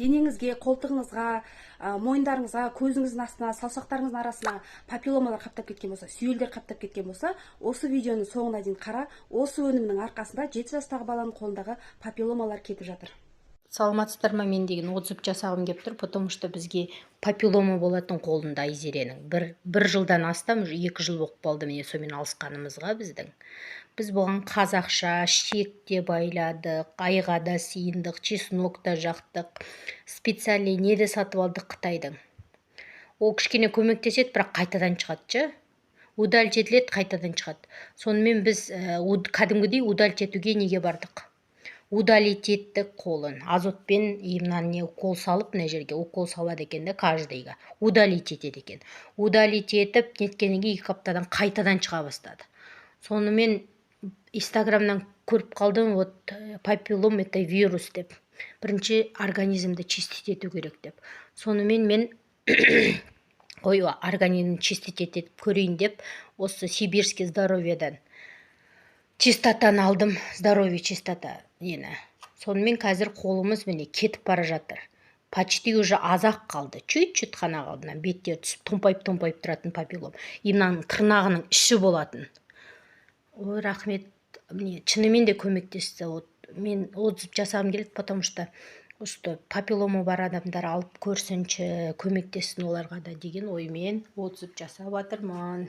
денеңізге, қолтығыңызға, мойындарыңызға, көзіңіздің астына, саусақтарыңыздың арасына папилломалар қаптап кеткен болса, сүйелдер қаптап кеткен болса, осы видеоның соңына дейін қара, осы өнімнің арқасында 7 жастағы баланың қолындағы папилломалар кетіп жатыр. Саламатсыздар ма, мен деген отзыв жасағым келіп тұр, потому что бізге папиллома болатын қолында Айзеренің. Бір жылдан астам, 2 жыл болып қалды міне сонымен алысқанымызға біздің. Біз бұған қазақша шекте байладық, айға да сиындық, чеснок та жақтық, специалий не де сатып алдық Қытайдың. Ол кішкене көмектеседі, бірақ қайтадан шығады. Удалить етіледі, қайтадан шығады. Сонымен біз кәдімгідей удалить етуге неге бардық? Удалить еттік қолын. Азотпен не укол салып, мына жерге укол салады екен де каждыйға. Удалить етеді екен. Удалить етіп, неткеннен кейін 2 аптадан қайтадан шыға бастады. Сонымен Инстаграмнан көріп қалдым, вот папиллом это вирус деп. Бірінші организмді чистить ету керек деп. Сонымен мен организмді чистить етіп көрейін деп, осы сибирский здоровьедан чистотаны алдым, здоровье чистота нені. Сонымен қазір қолымыз міне кетіп бара жатыр. Почти уже азақ қалды. Чуть-чуть қана қалды. Беттер түсіп, томпайып тұратын папиллом. Именно тырнағының іші болатын. Ой, рахмет. Мне шынымен де көмектесті. Мен отзыв жасағым келеді, потому что папиллома бар адамдар алып көрсінші, көмектессін оларға да деген оймен отзыв жасап жатырмын.